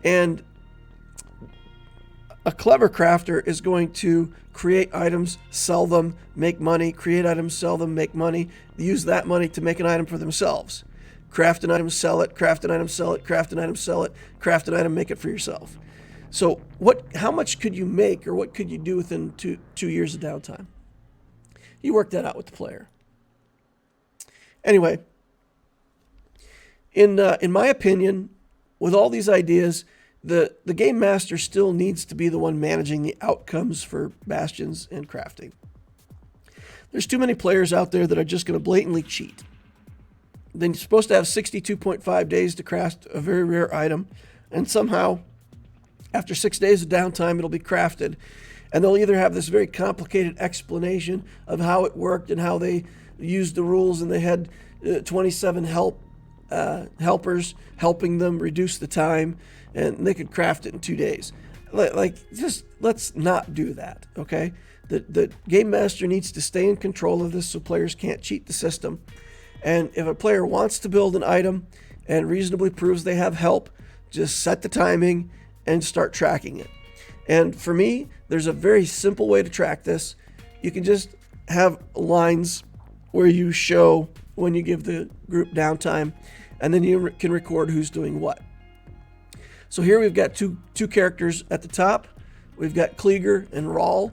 and a clever crafter is going to create items, sell them, make money, create items, sell them, make money, use that money to make an item for themselves. Craft an item, sell it, craft an item, sell it, craft an item, sell it, craft an item, make it for yourself. So how much could you make, or what could you do within two years of downtime? You work that out with the player. Anyway, in my opinion, with all these ideas, the game master still needs to be the one managing the outcomes for Bastions and Crafting. There's too many players out there that are just going to blatantly cheat. Then you're supposed to have 62.5 days to craft a very rare item, and somehow, after 6 days of downtime, it'll be crafted. And they'll either have this very complicated explanation of how it worked and how they used the rules, and they had 27 helpers helping them reduce the time, and they could craft it in 2 days. Just let's not do that, okay? The game master needs to stay in control of this so players can't cheat the system. And if a player wants to build an item and reasonably proves they have help, just set the timing and start tracking it. And for me, there's a very simple way to track this. You can just have lines where you show when you give the group downtime, and then you can record who's doing what. So here we've got two characters at the top. We've got Klieger and Rawl,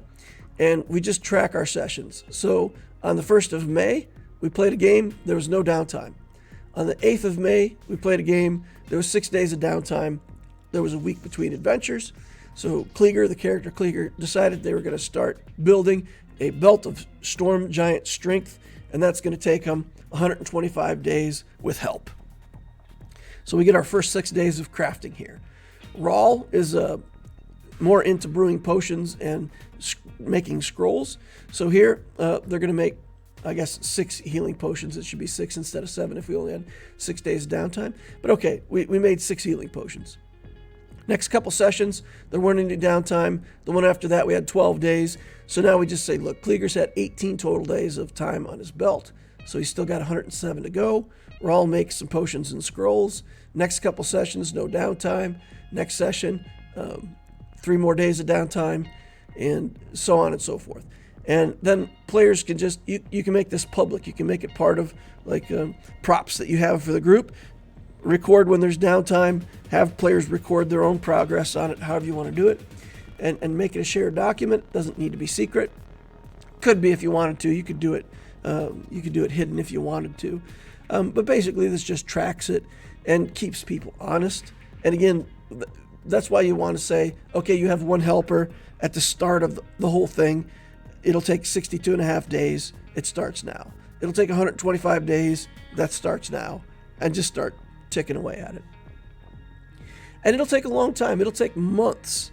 and we just track our sessions. So on the 1st of May, we played a game, there was no downtime. On the 8th of May, we played a game, there was 6 days of downtime. There was a week between adventures. So Klieger, the character Klieger, decided they were going to start building a belt of storm giant strength, and that's going to take them 125 days with help. So we get our first 6 days of crafting here. Rawl is more into brewing potions and making scrolls. So here they're going to make, I guess, 6 healing potions. It should be 6 instead of 7 if we only had 6 days of downtime. But okay, we made 6 healing potions. Next couple sessions, there weren't any downtime. The one after that, we had 12 days. So now we just say, look, Klieger's had 18 total days of time on his belt. So he's still got 107 to go. Rawl makes some potions and scrolls. Next couple sessions, no downtime. Next session, 3 more days of downtime, and so on and so forth. And then players can just, you can make this public. You can make it part of like props that you have for the group. Record when there's downtime, have players record their own progress on it, however you want to do it, and make it a shared document. Doesn't need to be secret. Could be if you wanted to. You could do it hidden if you wanted to. But basically this just tracks it and keeps people honest. And again, that's why you want to say, okay, you have one helper at the start of the whole thing. It'll take 62 and a half days. It starts now. It'll take 125 days. That starts now. And just start ticking away at it. And it'll take a long time. It'll take months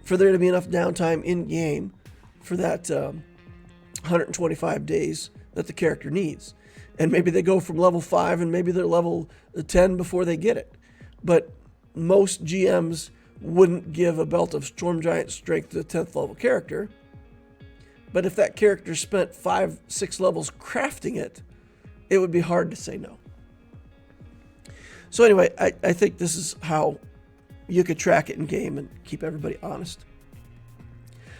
for there to be enough downtime in game for that 125 days that the character needs. And maybe they go from level 5 and maybe they're level 10 before they get it. But most GMs wouldn't give a belt of Storm Giant Strength to a 10th level character. But if that character spent 5-6 levels crafting it, it would be hard to say no. So anyway, I think this is how you could track it in game and keep everybody honest.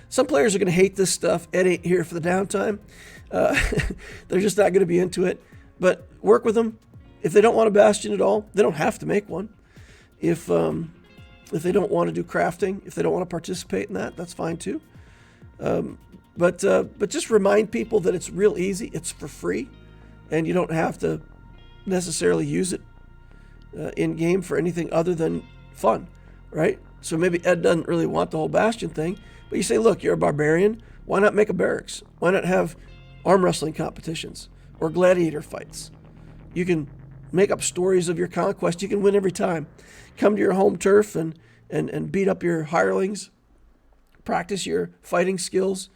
Some players are going to hate this stuff. Ed ain't here for the downtime. They're just not going to be into it. But work with them. If they don't want a Bastion at all, they don't have to make one. If they don't want to do crafting, if they don't want to participate in that, that's fine too. But just remind people that it's real easy. It's for free, and you don't have to necessarily use it in game for anything other than fun, right? So maybe Ed doesn't really want the whole Bastion thing, but you say, look, you're a barbarian. Why not make a barracks? Why not have arm wrestling competitions or gladiator fights? You can make up stories of your conquest. You can win every time. Come to your home turf and beat up your hirelings. Practice your fighting skills.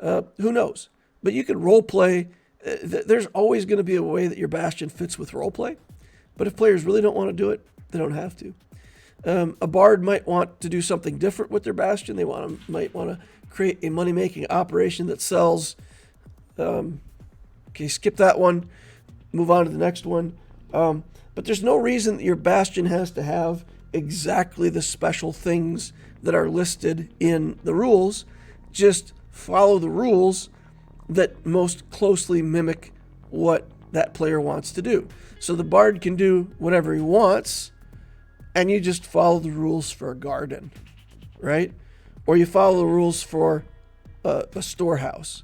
Who knows? But you can role play. There's always going to be a way that your Bastion fits with role play. But if players really don't want to do it, they don't have to. A bard might want to do something different with their Bastion. They might want to create a money-making operation that sells. Okay, skip that one. Move on to the next one. But there's no reason that your Bastion has to have exactly the special things that are listed in the rules. Just follow the rules that most closely mimic what that player wants to do. So the bard can do whatever he wants, and you just follow the rules for a garden, right? Or you follow the rules for a storehouse.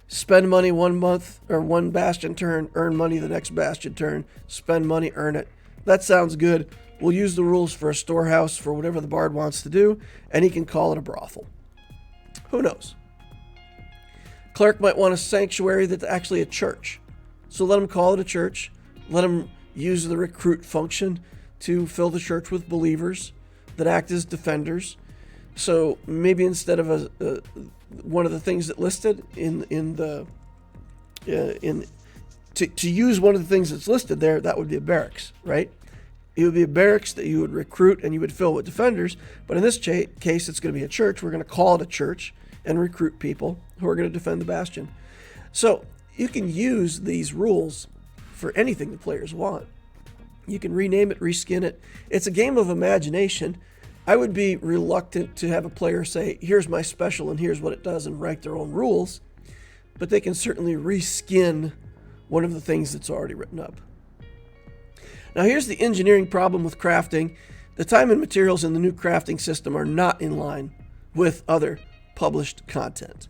Spend money 1 month or one Bastion turn, earn money the next Bastion turn, spend money, earn it. That sounds good. We'll use the rules for a storehouse for whatever the bard wants to do, and he can call it a brothel. Who knows? Cleric might want a sanctuary that's actually a church. So let him call it a church. Let him use the recruit function to fill the church with believers that act as defenders. So maybe instead of one of the things that listed to use one of the things that's listed there, that would be a barracks, right? It would be a barracks that you would recruit and you would fill with defenders. But in this case, it's going to be a church. We're going to call it a church and recruit people who are going to defend the Bastion. So you can use these rules for anything the players want. You can rename it, reskin it. It's a game of imagination. I would be reluctant to have a player say, here's my special and here's what it does, and write their own rules. But they can certainly reskin one of the things that's already written up. Now here's the engineering problem with crafting. The time and materials in the new crafting system are not in line with other published content.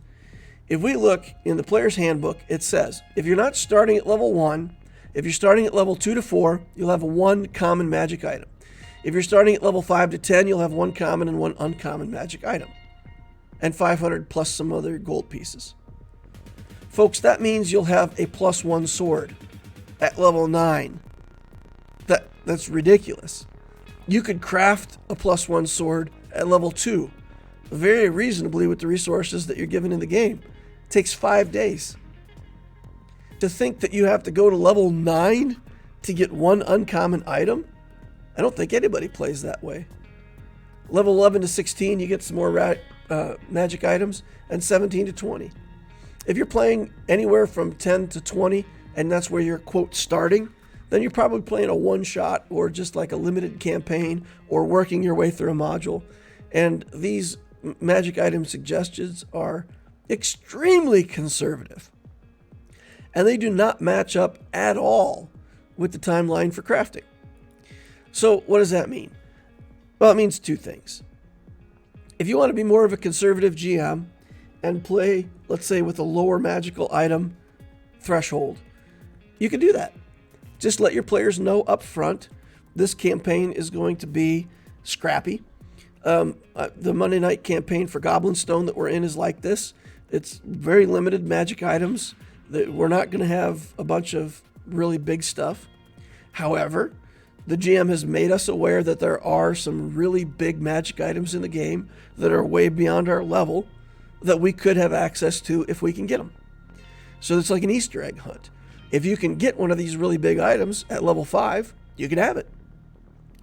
If we look in the player's handbook, it says, if you're not starting at level 1, if you're starting at level 2 to 4, you'll have 1 common magic item. If you're starting at level 5 to 10, you'll have 1 common and 1 uncommon magic item. And 500 plus some other gold pieces. Folks, that means you'll have a +1 sword at level 9. That's ridiculous. You could craft a +1 sword at level 2 very reasonably with the resources that you're given in the game. It takes 5 days. To think that you have to go to level 9 to get 1 uncommon item, I don't think anybody plays that way. Level 11 to 16, you get some more magic items, and 17 to 20. If you're playing anywhere from 10 to 20, and that's where you're, quote, starting, then you're probably playing a one-shot or just like a limited campaign or working your way through a module. And these magic item suggestions are extremely conservative. And they do not match up at all with the timeline for crafting. So what does that mean? Well, it means 2 things. If you want to be more of a conservative GM and play, let's say, with a lower magical item threshold, you can do that. Just let your players know up front, this campaign is going to be scrappy. The Monday night campaign for Goblin Stone that we're in is like this. It's very limited magic items. We're not going to have a bunch of really big stuff. However, the GM has made us aware that there are some really big magic items in the game that are way beyond our level that we could have access to if we can get them. So it's like an Easter egg hunt. If you can get one of these really big items at level 5, you can have it.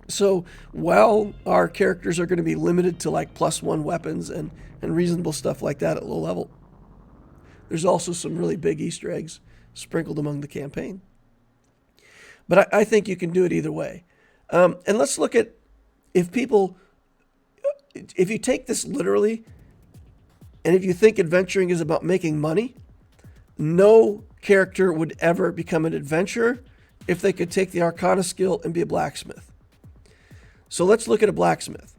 So while our characters are going to be limited to like +1 weapons and reasonable stuff like that at low level, there's also some really big Easter eggs sprinkled among the campaign. But I think you can do it either way. And let's look at if you take this literally, and if you think adventuring is about making money, no character would ever become an adventurer if they could take the Arcana skill and be a blacksmith. So let's look at a blacksmith.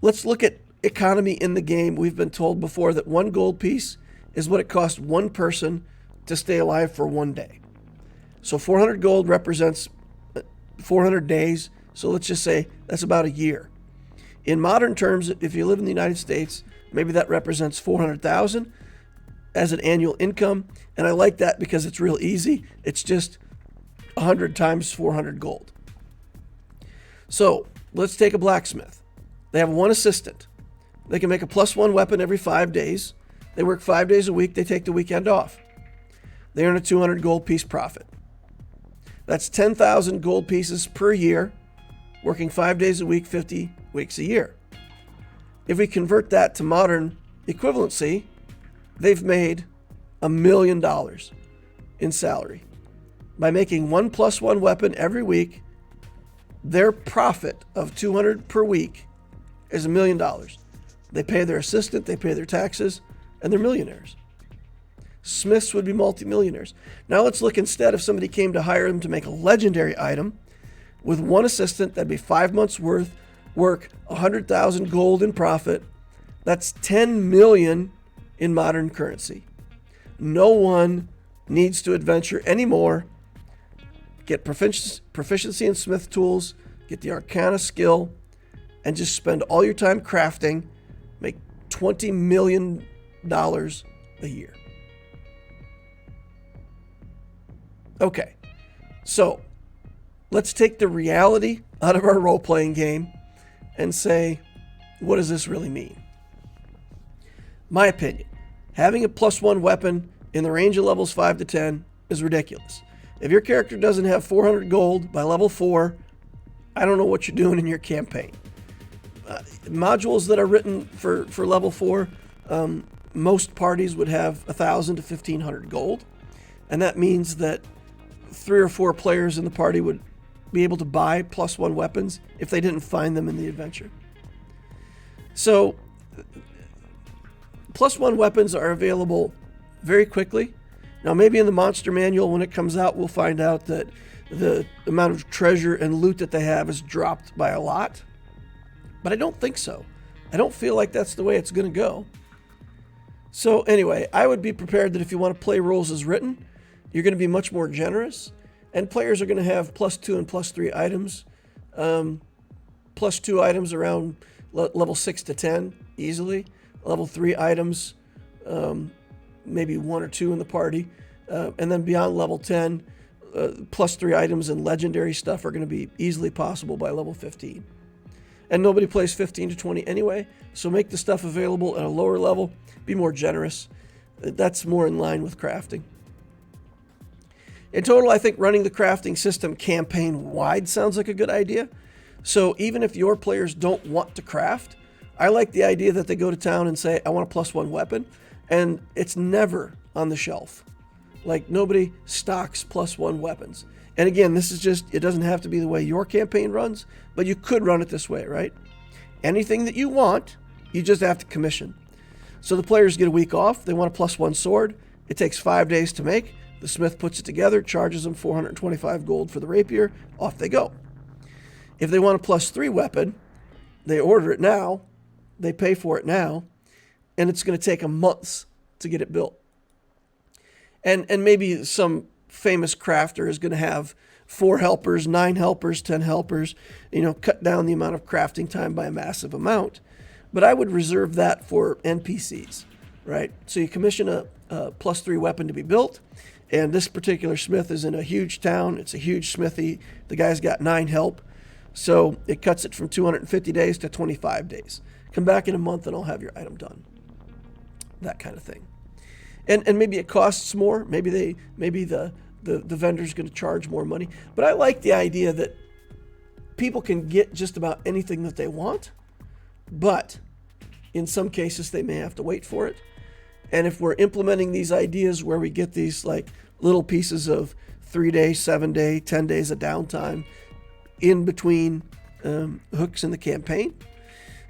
Let's look at economy in the game. We've been told before that 1 gold piece is what it costs 1 person to stay alive for 1 day. So 400 gold represents 400 days. So let's just say that's about a year. In modern terms, if you live in the United States, maybe that represents 400,000 as an annual income. And I like that because it's real easy. It's just 100 times 400 gold. So let's take a blacksmith. They have one assistant. They can make a +1 weapon every 5 days. They work 5 days a week. They take the weekend off. They earn a 200 gold piece profit. That's 10,000 gold pieces per year, working 5 days a week, 50 weeks a year. If we convert that to modern equivalency, they've made $1 million in salary. By making 1 +1 weapon every week, their profit of 200 per week is $1 million. They pay their assistant, they pay their taxes, and they're millionaires. Smiths would be multimillionaires. Now let's look instead if somebody came to hire them to make a legendary item. With one assistant, that'd be 5 months worth, work 100,000 gold in profit. That's 10 million in modern currency. No one needs to adventure anymore. Get proficiency in smith tools, get the arcana skill, and just spend all your time crafting. Make $20 million a year. Okay, so let's take the reality out of our role-playing game and say, what does this really mean? My opinion, having a +1 weapon in the range of levels 5 to 10 is ridiculous. If your character doesn't have 400 gold by level 4, I don't know what you're doing in your campaign. Modules that are written for level 4, most parties would have 1,000 to 1,500 gold. And that means that 3 or 4 players in the party would be able to buy +1 weapons if they didn't find them in the adventure. So, +1 weapons are available very quickly. Now, maybe in the monster manual, when it comes out, we'll find out that the amount of treasure and loot that they have is dropped by a lot. But I don't think so. I don't feel like that's the way it's going to go. So anyway, I would be prepared that if you want to play rules as written, you're going to be much more generous. And players are going to have +2 and +3 items. +2 items around level 6 to 10 easily. Level 3 items, maybe 1 or 2 in the party. And then beyond level 10, +3 items and legendary stuff are going to be easily possible by level 15. And nobody plays 15 to 20 anyway, so make the stuff available at a lower level. Be more generous. That's more in line with crafting. In total, I think running the crafting system campaign-wide sounds like a good idea. So even if your players don't want to craft, I like the idea that they go to town and say, I want a +1 weapon, and it's never on the shelf. Like, nobody stocks +1 weapons. And again, this is just, it doesn't have to be the way your campaign runs, but you could run it this way, right? Anything that you want, you just have to commission. So the players get a week off. They want a +1 sword. It takes 5 days to make. The smith puts it together, charges them 425 gold for the rapier. Off they go. If they want a +3 weapon, they order it now. They pay for it now. And it's going to take them months to get it built. And maybe some famous crafter is going to have 4 helpers, 9 helpers, 10 helpers, cut down the amount of crafting time by a massive amount. But I would reserve that for NPCs, right? So you commission a +3 weapon to be built, and this particular smith is in a huge town. It's a huge smithy. The guy's got 9 help, so it cuts it from 250 days to 25 days. Come back in a month and I'll have your item done. That kind of thing. And maybe it costs more. Maybe the vendor's going to charge more money. But I like the idea that people can get just about anything that they want, but in some cases they may have to wait for it. And if we're implementing these ideas where we get these like little pieces of 3-day, 7-day, 10 days of downtime in between hooks in the campaign,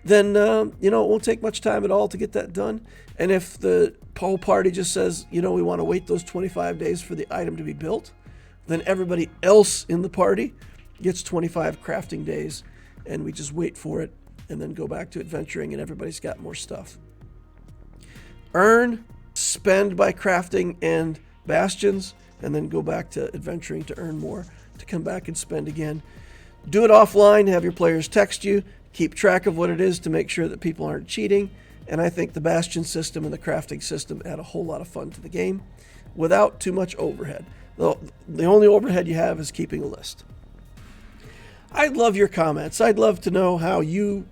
then it won't take much time at all to get that done. And if the whole party just says, we want to wait those 25 days for the item to be built, then everybody else in the party gets 25 crafting days, and we just wait for it and then go back to adventuring, and everybody's got more stuff. Earn, spend by crafting and bastions, and then go back to adventuring to earn more, to come back and spend again. Do it offline, have your players text you, keep track of what it is to make sure that people aren't cheating. And I think the Bastion system and the crafting system add a whole lot of fun to the game without too much overhead. The only overhead you have is keeping a list. I'd love your comments. I'd love to know how you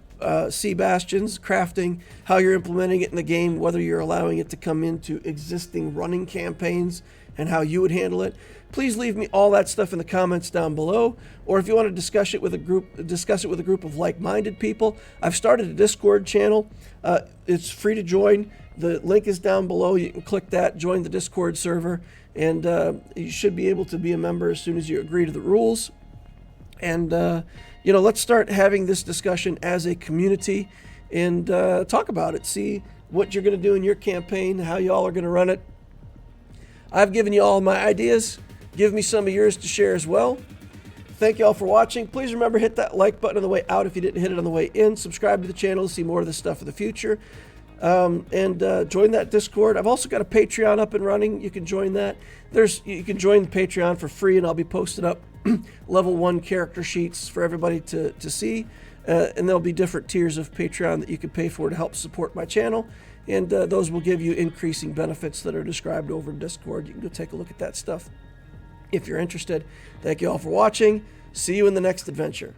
see Bastions crafting, how you're implementing it in the game, whether you're allowing it to come into existing running campaigns, and how you would handle it. Please leave me all that stuff in the comments down below, or if you want to discuss it with a group of like-minded people. I've started a Discord channel. It's free to join. The link is down below. You can click that, join the Discord server, and you should be able to be a member as soon as you agree to the rules. And let's start having this discussion as a community and talk about it. See what you're going to do in your campaign, how y'all are going to run it. I've given you all my ideas. Give me some of yours to share as well. Thank you all for watching. Please remember, hit that like button on the way out if you didn't hit it on the way in. Subscribe to the channel to see more of this stuff in the future. And join that Discord. I've also got a Patreon up and running. You can join that. You can join the Patreon for free, and I'll be posting up level 1 character sheets for everybody to see. And there'll be different tiers of Patreon that you can pay for to help support my channel. And those will give you increasing benefits that are described over in Discord. You can go take a look at that stuff if you're interested. Thank you all for watching. See you in the next adventure.